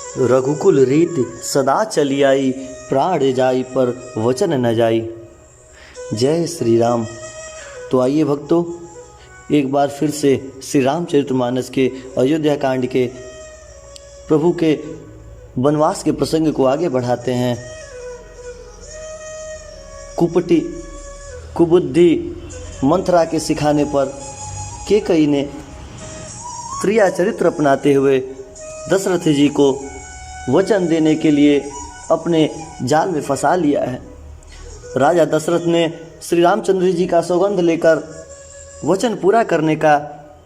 रघुकुल रीति सदा चली आई, प्राण जाई पर वचन न जाई। जय श्री राम। तो आइए भक्तों, एक बार फिर से श्री रामचरितमानस के अयोध्या कांड के प्रभु के वनवास के प्रसंग को आगे बढ़ाते हैं। कुपटी कुबुद्धि मंथरा के सिखाने पर कैकेयी ने क्रिया चरित्र अपनाते हुए दशरथ जी को वचन देने के लिए अपने जाल में फंसा लिया है। राजा दशरथ ने श्री रामचंद्र जी का सौगंध लेकर वचन पूरा करने का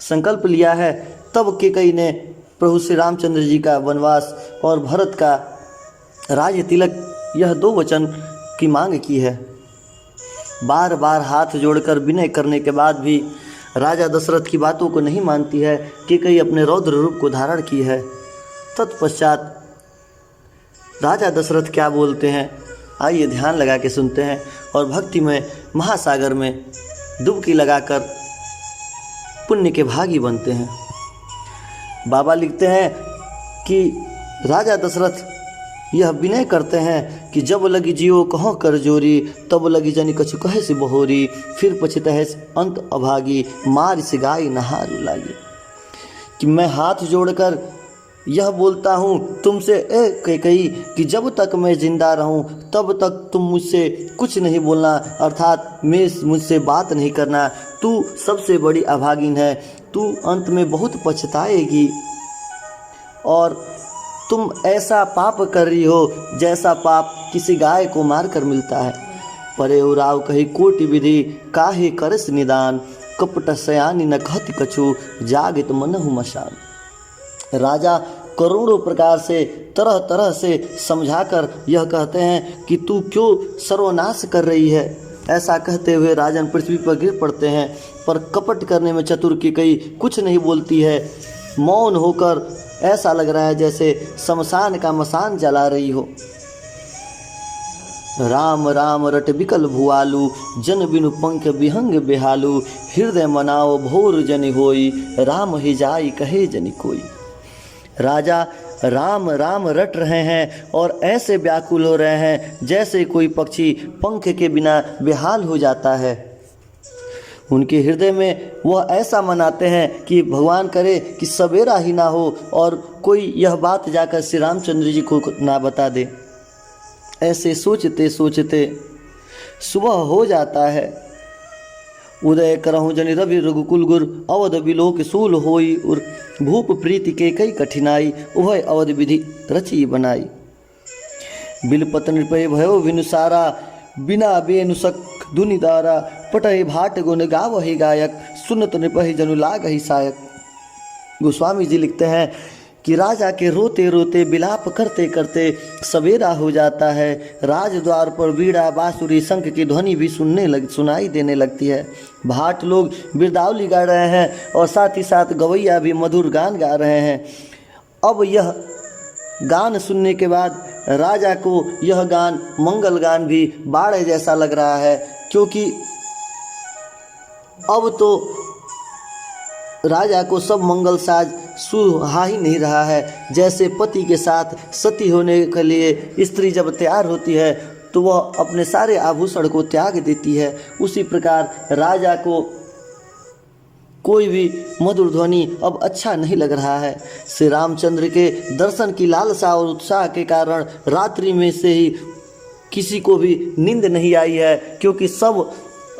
संकल्प लिया है। तब कैकेयी ने प्रभु श्री रामचंद्र जी का वनवास और भरत का राज तिलक, यह दो वचन की मांग की है। बार बार हाथ जोड़कर विनय करने के बाद भी राजा दशरथ की बातों को नहीं मानती है। कैकेयी अपने रौद्र रूप को धारण की है। तत्पश्चात राजा दशरथ क्या बोलते हैं, आइए ध्यान लगा के सुनते हैं और भक्ति में महासागर में डुबकी लगाकर पुण्य के भागी बनते हैं। बाबा लिखते हैं कि राजा दशरथ यह विनय करते हैं कि जब लगी जियो कहो कर जोरी, तब लगी जनी कछु कहे से बहोरी, फिर पछतहे अंत अभागी, मार से गाय नहारू लागी। कि मैं हाथ जोड़कर यह बोलता हूँ तुमसे ए कैकेयी कि जब तक मैं जिंदा रहूँ तब तक तुम मुझसे कुछ नहीं बोलना, अर्थात मुझसे बात नहीं करना। तू सबसे बड़ी अभागिन है, तू अंत में बहुत पछताएगी और तुम ऐसा पाप कर रही हो जैसा पाप किसी गाय को मारकर मिलता है। परे उराव कही कोटि विधि, काहे करस निदान, कपट सयानी न कहति कछु, जागित मनहु मशान। राजा करोड़ों प्रकार से तरह तरह से समझाकर यह कहते हैं कि तू क्यों सर्वनाश कर रही है। ऐसा कहते हुए राजन पृथ्वी पर गिर पड़ते हैं, पर कपट करने में चतुर कैकेयी कुछ नहीं बोलती है। मौन होकर ऐसा लग रहा है जैसे शमशान का मसान जला रही हो। राम राम रट बिकल भुआलू, जन बिनु पंख विहंग बेहालू, हृदय मनाओ भोर जनि होई, राम ही जाई कहे जनि कोई। राजा राम राम रट रहे हैं और ऐसे व्याकुल हो रहे हैं जैसे कोई पक्षी पंख के बिना बेहाल हो जाता है। उनके हृदय में वह ऐसा मनाते हैं कि भगवान करे कि सवेरा ही ना हो और कोई यह बात जाकर श्री रामचंद्र जी को ना बता दे। ऐसे सोचते सोचते सुबह हो जाता है। उदय करहु जनि रवि रघुकुल गुर, अवध बिलोक सूल होई उर, भूप प्रीति के कई कठिनाई, उभय अवध विधि रची बनाई। बिलपत नृपय भयो विनुसारा, बिना बेनुसक धुनि दारा, पटहि भाट गुण गावहि गायक, सुनत नृपहि जनु लागहि सायक। गोस्वामी जी लिखते हैं कि राजा के रोते रोते विलाप करते करते सवेरा हो जाता है। राजद्वार पर बीड़ा बांसुरी शंख की ध्वनि भी सुनाई देने लगती है। भाट लोग बिरदावली गा रहे हैं और साथ ही साथ गवैया भी मधुर गान गा रहे हैं। अब यह गान सुनने के बाद राजा को यह गान मंगल गान भी बाड़े जैसा लग रहा है, क्योंकि अब तो राजा को सब मंगल साज सुहा ही नहीं रहा है। जैसे पति के साथ सती होने के लिए स्त्री जब तैयार होती है तो वह अपने सारे आभूषण को त्याग देती है, उसी प्रकार राजा को कोई भी मधुर ध्वनि अब अच्छा नहीं लग रहा है। श्री रामचंद्र के दर्शन की लालसा और उत्साह के कारण रात्रि में से ही किसी को भी नींद नहीं आई है, क्योंकि सब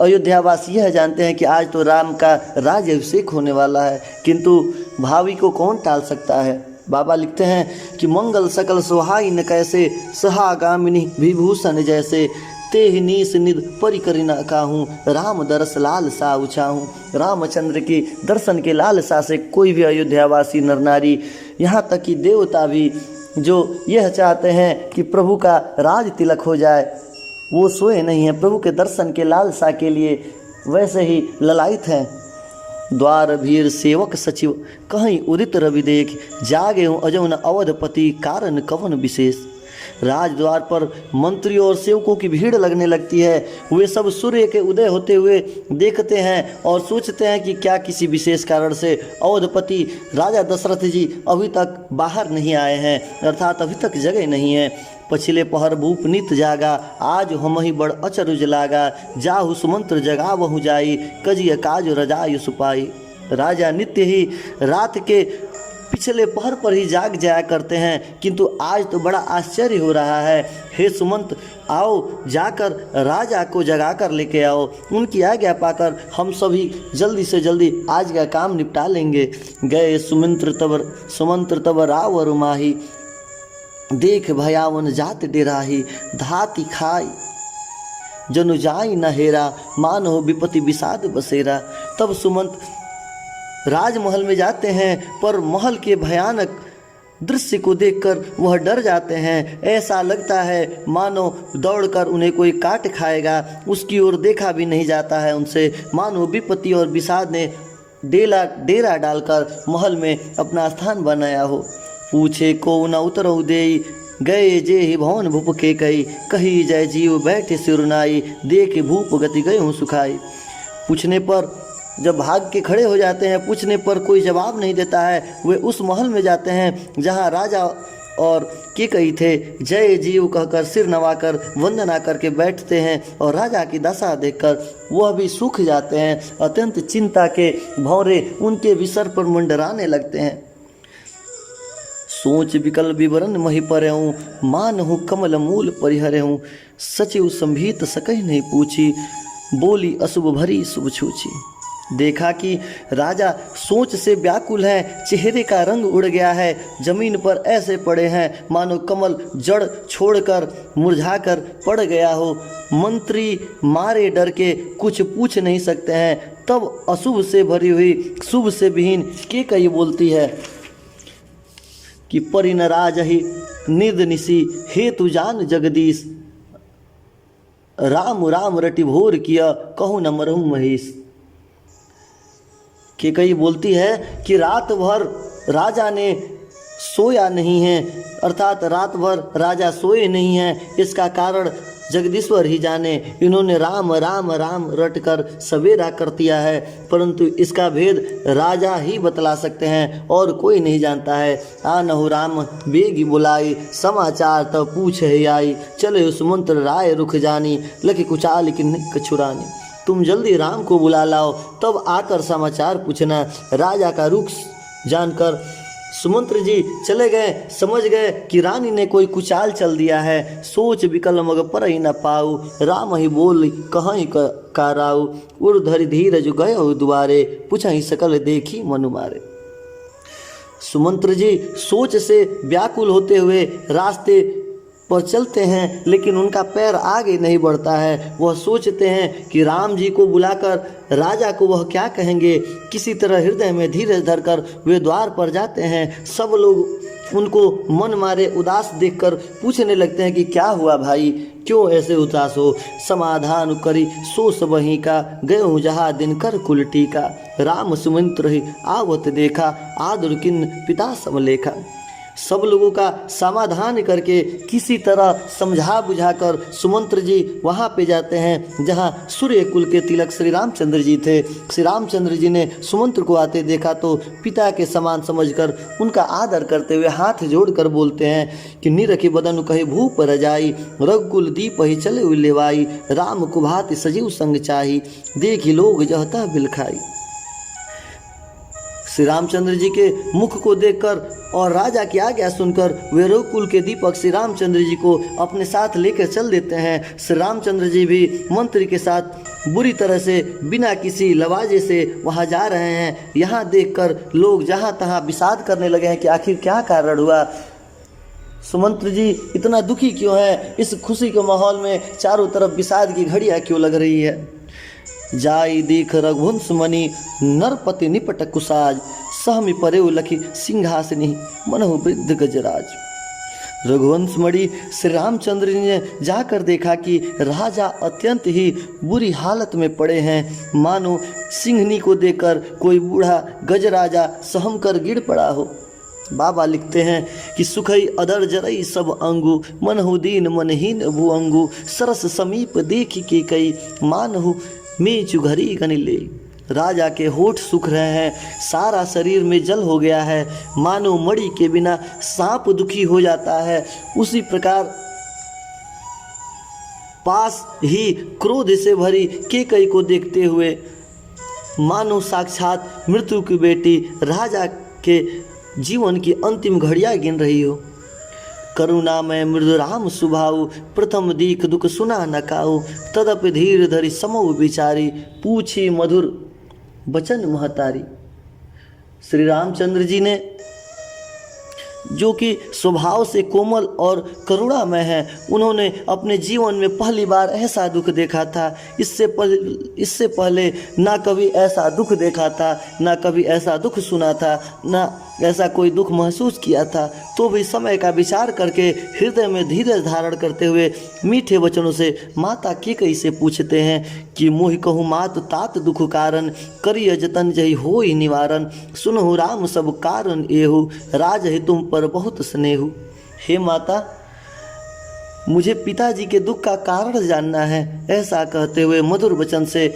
अयोध्यावासी यह जानते हैं कि आज तो राम का राज्याभिषेक होने वाला है। किंतु भावी को कौन टाल सकता है। बाबा लिखते हैं कि मंगल सकल सुहाई न कैसे, सहागामिनी विभूषण जैसे, तेह नीस निध परिकरी न काहूँ, राम दरस लाल सा उछाहूँ। रामचंद्र की दर्शन के लालसा से कोई भी अयोध्यावासी नर नारी, यहाँ तक कि देवता भी जो यह चाहते हैं कि प्रभु का राज तिलक हो जाए, वो सोए नहीं हैं। प्रभु के दर्शन के लालसा के लिए वैसे ही ललायित हैं। द्वार भीर सेवक सचिव, कहीं उदित रवि देख, जागे हूँ अजौन अवधपति, कारण कवन विशेष। राजद्वार पर मंत्रियों और सेवकों की भीड़ लगने लगती है। वे सब सूर्य के उदय होते हुए देखते हैं और सोचते हैं कि क्या किसी विशेष कारण से अवधपति राजा दशरथ जी अभी तक बाहर नहीं आए हैं, अर्थात अभी तक जगह नहीं है। पछिले पहर भूप नित जागा, आज हम ही बड़ अचरुज लागा। जाहु सुमंत्र जगा बहु जाई, कजिय काज रजायु सुपाई। राजा नित्य ही रात के पिछले पहर पर ही जाग जाया करते हैं, किंतु आज तो बड़ा आश्चर्य हो रहा है। हे सुमंत, आओ जाकर राजा को जगा कर लेके आओ। उनकी आज्ञा पाकर हम सभी जल्दी से जल्दी आज का काम निपटा लेंगे। गए सुमंत्र तब रावर माही, देख भयावन जात डेराही। धाति खाई जनु जाई न हेरा, मानो विपत्ति विषाद बसेरा। तब सुमंत राजमहल में जाते हैं, पर महल के भयानक दृश्य को देखकर वह डर जाते हैं। ऐसा लगता है मानो दौड़कर उन्हें कोई काट खाएगा। उसकी ओर देखा भी नहीं जाता है उनसे, मानो विपत्ति और विषाद ने डेरा डालकर महल में अपना स्थान बनाया हो। पूछे को न उतरऊ देई, गए जे ही भवन भूप के कही जय जीव बैठे सिरुनाई। देख भूप गति गए हूँ सुखाई। पूछने पर जब भाग के खड़े हो जाते हैं, पूछने पर कोई जवाब नहीं देता है। वे उस महल में जाते हैं जहाँ राजा और केकई थे। जय जीव कहकर सिर नवाकर वंदना करके बैठते हैं और राजा की दशा देखकर वह भी सूख जाते हैं। अत्यंत चिंता के भौरे उनके विसर पर मंडराने लगते हैं। सोच विकल विवरण मही परहूँ, मान हूँ कमल मूल परिहरहूँ। सचिव संभीत सकई नहीं पूछी, बोली अशुभ भरी शुभ छूची। देखा कि राजा सोच से व्याकुल है, चेहरे का रंग उड़ गया है, जमीन पर ऐसे पड़े हैं मानो कमल जड़ छोड़कर मुरझाकर पड़ गया हो। मंत्री मारे डर के कुछ पूछ नहीं सकते हैं। तब अशुभ से भरी हुई शुभ से विहीन केकई बोलती है कि परिन राजहि निद निसी, हेतु जान जगदीश। राम राम रटि भोर किया, कहूँ न मरहूँ महेश। केकई बोलती है कि रात भर राजा ने सोया नहीं है, अर्थात रात भर राजा सोए नहीं हैं। इसका कारण जगदीश्वर ही जाने। इन्होंने राम राम राम रटकर सवेरा कर दिया है, परंतु इसका भेद राजा ही बतला सकते हैं और कोई नहीं जानता है। आनहु राम बेगी बुलाई, समाचार तब पूछ है आई। चले उस मंत्र राय रुख जानी, लखी कुचाल की कछुरानी। तुम जल्दी राम को बुला लाओ, तब आकर समाचार पूछना। राजा का रुख जानकर सुमंत्र जी चले गए, समझ गए कि रानी ने कोई कुचाल चल दिया है। सोच विकल मग पर ही न पाऊ, राम ही बोल कहीं काराऊ। उर्धरि धीरज गयो दुआरे, पूछहि सकल देखी मनु मारे। सुमंत्र जी सोच से व्याकुल होते हुए रास्ते पर चलते हैं, लेकिन उनका पैर आगे नहीं बढ़ता है। वह सोचते हैं कि राम जी को बुलाकर राजा को वह क्या कहेंगे। किसी तरह हृदय में धीरज धरकर वे द्वार पर जाते हैं। सब लोग उनको मन मारे उदास देखकर पूछने लगते हैं कि क्या हुआ भाई, क्यों ऐसे उदास हो। समाधान करी सो सबही का, गयो जहाँ दिन कर कुलटी का। राम सुमंत्र ही आवत देखा, आदुर किन पिता समलेखा। सब लोगों का समाधान करके किसी तरह समझा बुझाकर सुमंत्र जी वहाँ पे जाते हैं जहाँ सूर्य कुल के तिलक श्री रामचंद्र जी थे। श्री रामचंद्र जी ने सुमंत्र को आते देखा तो पिता के समान समझकर उनका आदर करते हुए हाथ जोड़कर बोलते हैं कि निरखी बदन कहे भूप रजाई, रघुकुल दीप ही चले उलेवाई। राम कुभाति सजीव संग चाही, देखी लोग जहता बिलखाई। श्री रामचंद्र जी के मुख को देखकर और राजा की आज्ञा सुनकर वे रघुकुल के दीपक श्री रामचंद्र जी को अपने साथ लेकर चल देते हैं। श्री रामचंद्र जी भी मंत्री के साथ बुरी तरह से बिना किसी लवाजे से वहां जा रहे हैं। यहाँ देखकर लोग जहाँ तहाँ विषाद करने लगे हैं कि आखिर क्या कारण हुआ, सुमंत्र जी इतना दुखी क्यों है, इस खुशी के माहौल में चारों तरफ विषाद की घड़ियाँ क्यों लग रही है। जाई देख रघुवंश मणि, नरपति निपट कुसाज। सहमी परे लखी सिंहासनी, मनहु वृद्ध गजराज। रघुवंश मणि श्री रामचंद्र जी ने जाकर देखा कि राजा अत्यंत ही बुरी हालत में पड़े हैं, मानो सिंहनी को देखकर कोई बूढ़ा गजराजा सहम कर गिर पड़ा हो। बाबा लिखते हैं कि सुखई अदर जरई सब अंगु, मनहु दीन मनहीन भुअंगु, सरस समीप देख के कई, मानहु मेचु घरी गनि ले। राजा के होठ सूख रहे हैं, सारा शरीर में जल हो गया है, मानो मणि के बिना सांप दुखी हो जाता है। उसी प्रकार पास ही क्रोध से भरी केकई को देखते हुए मानो साक्षात मृत्यु की बेटी राजा के जीवन की अंतिम घड़ियां गिन रही हो। करुणा में मृदुराम सुभाऊ, प्रथम दीख दुख सुना न काऊ, तदप धीर धरि समौ विचारी, पूछी मधुर बचन महतारी। श्री रामचंद्र जी ने, जो कि स्वभाव से कोमल और करुणामय है, उन्होंने अपने जीवन में पहली बार ऐसा दुख देखा था। इससे पहले ना कभी ऐसा दुख देखा था, ना कभी ऐसा दुख सुना था, ना ऐसा कोई दुख महसूस किया था। तो भी समय का विचार करके हृदय में धीरज धारण करते हुए मीठे वचनों से माता केकई से पूछते हैं कि मोहि कहूँ मात तात दुख कारण, करिय जतन जहि होई निवारण, सुनहु राम सब कारण एहु, राज है तुम पर बहुत स्नेहु। हे माता, मुझे पिताजी के दुख का कारण जानना है। ऐसा कहते हुए मधुर वचन से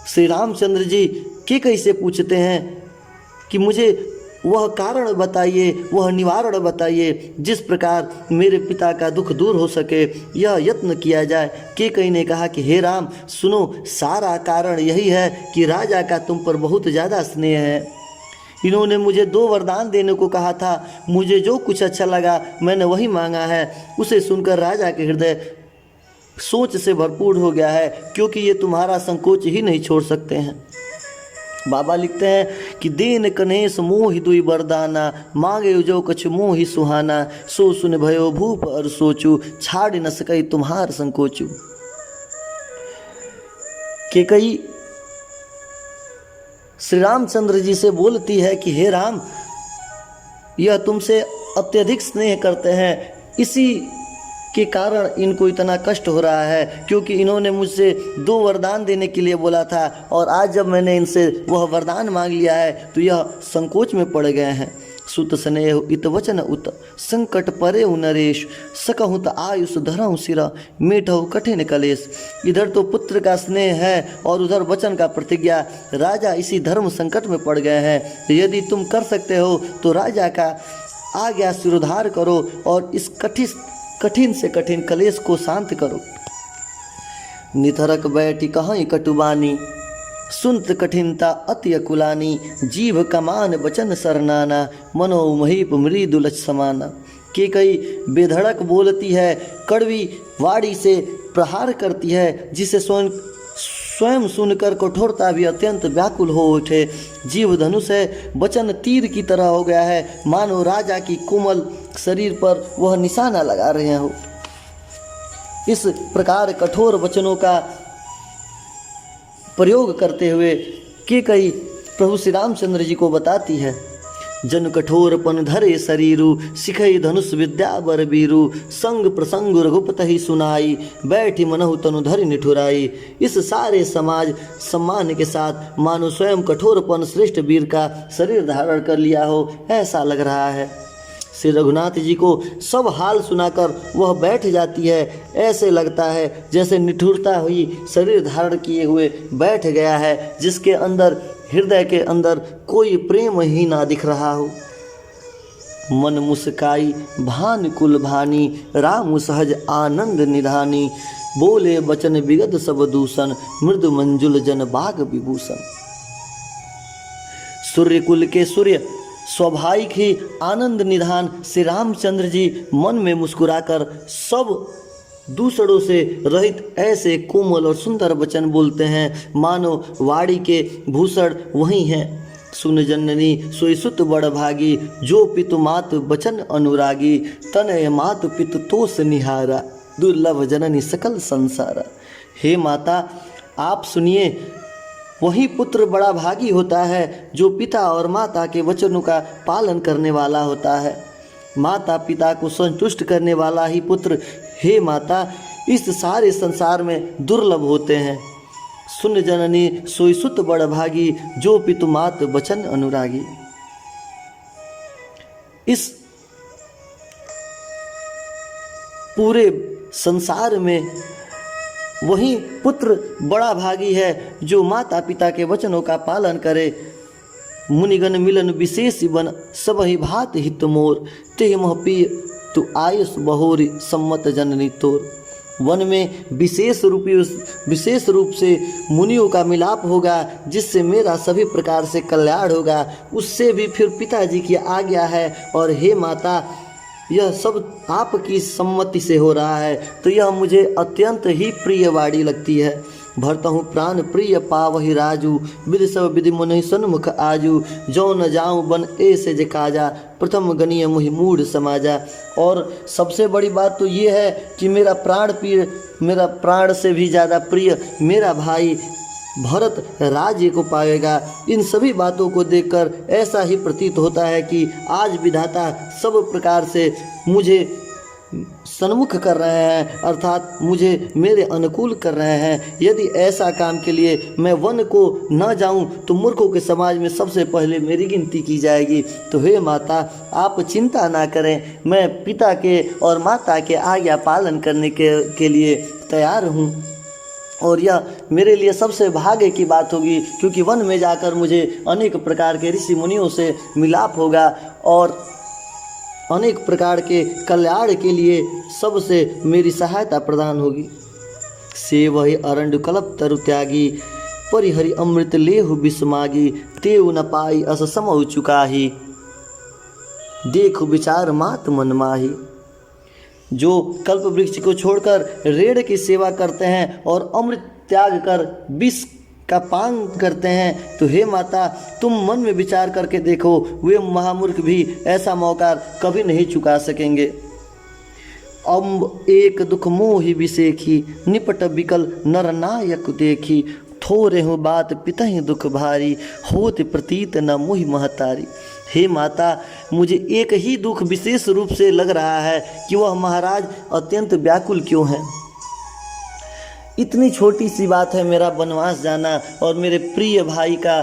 श्री रामचंद्र जी केकई से पूछते हैं कि मुझे वह कारण बताइए, वह निवारण बताइए, जिस प्रकार मेरे पिता का दुख दूर हो सके, यह यत्न किया जाए। केकई ने कहा कि हे राम, सुनो, सारा कारण यही है कि राजा का तुम पर बहुत ज़्यादा स्नेह है। इन्होंने मुझे 2 वरदान देने को कहा था, मुझे जो कुछ अच्छा लगा मैंने वही मांगा है। उसे सुनकर राजा के हृदय सोच से भरपूर हो गया है, क्योंकि ये तुम्हारा संकोच ही नहीं छोड़ सकते हैं। बाबा लिखते हैं कि देन कनेस मोहि दुई वरदाना, मांगे जो कछु मोहि सुहाना, सो सुन भयो भूप और सोचू, छाड़ न सकई तुम्हार संकोचू। केकई श्री रामचंद्र जी से बोलती है कि हे राम, यह तुमसे अत्यधिक स्नेह करते हैं, इसी के कारण इनको इतना कष्ट हो रहा है, क्योंकि इन्होंने मुझसे 2 वरदान देने के लिए बोला था, और आज जब मैंने इनसे वह वरदान मांग लिया है तो यह संकोच में पड़ गए हैं। सुत स्नेह इत वचन उत, संकट परे नरेश, सकहु त आयुष धरहु सिरा, मेटहु कठिन कलेश। इधर तो पुत्र का स्नेह है और उधर वचन का प्रतिज्ञा। राजा इसी धर्म संकट में पड़ गए हैं। यदि तुम कर सकते हो तो राजा का आज्ञा सिरोधार करो और इस कठिन से कठिन कलेश को शांत करो। निथरक बैठी कहीं कटुबानी, सुनत कठिनता अति अकुलानी, जीभ कमान बचन सरनाना, मनो महीप मृदुलच समाना। केकई बेधड़क बोलती है, कड़वी वाणी से प्रहार करती है, जिसे स्वयं सुनकर कठोरता भी अत्यंत व्याकुल हो उठे। जीव धनुष है, वचन तीर की तरह हो गया है, मानो राजा की कोमल शरीर पर वह निशाना लगा रहे हो। इस प्रकार कठोर वचनों का प्रयोग करते हुए केकई प्रभु श्री रामचंद्र जी को बताती है, जन कठोरपन धरे शरीरु, सिखई धनुष विद्या बर बीरु, संग प्रसंग रघुपत ही सुनाई, बैठी मनहु तनु धरि निठुराई। इस सारे समाज सम्मान के साथ मानो स्वयं कठोरपन श्रेष्ठ वीर का शरीर धारण कर लिया हो, ऐसा लग रहा है। श्री रघुनाथ जी को सब हाल सुनाकर वह बैठ जाती है। ऐसे लगता है जैसे निठुरता हुई शरीर धारण किए हुए बैठ गया है, जिसके अंदर हृदय के अंदर कोई प्रेम ही ना दिख रहा हो। मन मुस्काई भान कुल भानी, राम सहज आनंद निधानी, बोले बचन विगत सब दूषण, मृदु मंजुल जन बाग विभूषण। सूर्य कुल के सूर्य स्वाभाविक ही आनंद निधान श्री रामचंद्र जी मन में मुस्कुराकर सब दूसरों से रहित ऐसे कोमल और सुंदर वचन बोलते हैं, मानो वाणी के भूषण वही हैं। सुन जननी सोई सुत बड़ भागी, जो पितु मात बचन अनुरागी, तनय मात पितु तोष निहारा, दुर्लभ जननी सकल संसारा। हे माता, आप सुनिए, वही पुत्र बड़ा भागी होता है जो पिता और माता के वचनों का पालन करने वाला होता है। माता पिता को संतुष्ट करने वाला ही पुत्र, हे माता, इस सारे संसार में दुर्लभ होते हैं। सुन जननी सोई सुत बड़ भागी, जो पितु मात बचन अनुरागी। इस पूरे संसार में वही पुत्र बड़ा भागी है जो माता पिता के वचनों का पालन करे। मुनिगण मिलन विशेष बन सब ही भात हित मोर, ते मह पिय तू आयुष बहोरी सम्मत जननी तोर। वन में विशेष रूप से मुनियों का मिलाप होगा, जिससे मेरा सभी प्रकार से कल्याण होगा। उससे भी फिर पिताजी की आज्ञा है, और हे माता यह सब आपकी सम्मति से हो रहा है, तो यह मुझे अत्यंत ही प्रिय वाणी लगती है। भरतहु प्राण प्रिय पावहि राजू, विधि सब विधि मुनि सन्मुख आजू। जो न जाऊँ बन ऐसे जे काजा, प्रथम गणीय मुहि मूढ़ समाजा। और सबसे बड़ी बात तो ये है कि मेरा प्राण से भी ज़्यादा प्रिय मेरा भाई भरत राज्य को पाएगा। इन सभी बातों को देखकर ऐसा ही प्रतीत होता है कि आज विधाता सब प्रकार से मुझे सन्मुख कर रहे हैं, अर्थात मुझे मेरे अनुकूल कर रहे हैं। यदि ऐसा काम के लिए मैं वन को न जाऊं तो मूर्खों के समाज में सबसे पहले मेरी गिनती की जाएगी। तो हे माता, आप चिंता ना करें, मैं पिता के और माता के आज्ञा पालन करने के लिए तैयार हूं। और यह मेरे लिए सबसे भाग्य की बात होगी, क्योंकि वन में जाकर मुझे अनेक प्रकार के ऋषि मुनियों से मिलाप होगा और अनेक प्रकार के कल्याण के लिए सबसे मेरी सहायता प्रदान होगी। से वही अरण्य कल्प तरु त्यागी, परिहरि अमृत लेहु बिस्मागी। तेउ न पाई अस समौ चुकाही, देखु विचार मात मन माही। जो कल्प वृक्ष को छोड़कर रेड़ की सेवा करते हैं और अमृत त्याग कर विष का पान करते हैं, तो हे माता तुम मन में विचार करके देखो, वे महामूर्ख भी ऐसा मौका कभी नहीं चुका सकेंगे। अम्ब एक दुख मोहि विसेखी, निपट बिकल नर नायक देखी। थोरे हो बात पितहि दुख भारी, होत प्रतीत न मोहि महतारी। हे माता, मुझे एक ही दुख विशेष रूप से लग रहा है कि वह महाराज अत्यंत व्याकुल क्यों हैं। इतनी छोटी सी बात है मेरा वनवास जाना और मेरे प्रिय भाई का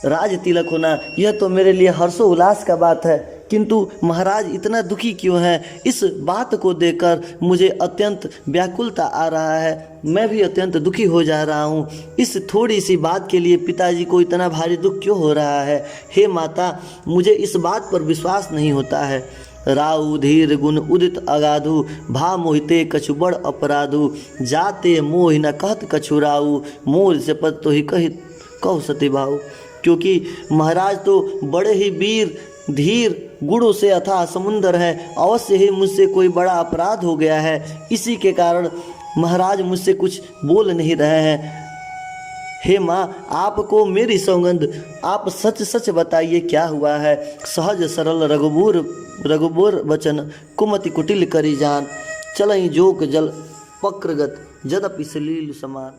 राज तिलक होना, यह तो मेरे लिए हर्षोल्लास का बात है, किंतु महाराज इतना दुखी क्यों हैं, इस बात को देखकर मुझे अत्यंत व्याकुलता आ रहा है। मैं भी अत्यंत दुखी हो जा रहा हूँ। इस थोड़ी सी बात के लिए पिताजी को इतना भारी दुख क्यों हो रहा है। हे माता, मुझे इस बात पर विश्वास नहीं होता है। राउ धीर गुण उदित अगाधु, भा मोहिते कछु बड़ अपराधु। जाते मोह न कहत कछु राउ, मोर से पद तो ही कहु सती भाऊ। क्योंकि महाराज तो बड़े ही वीर धीर गुणों से अथाह समुंदर है, अवश्य ही मुझसे कोई बड़ा अपराध हो गया है, इसी के कारण महाराज मुझसे कुछ बोल नहीं रहे हैं। हे माँ, आपको मेरी सौगंध, आप सच सच बताइए क्या हुआ है। सहज सरल रघुबोर वचन, कुमति कुटिल करी जान। चलई जोक जल पक्रगत, जदपि सलील समान।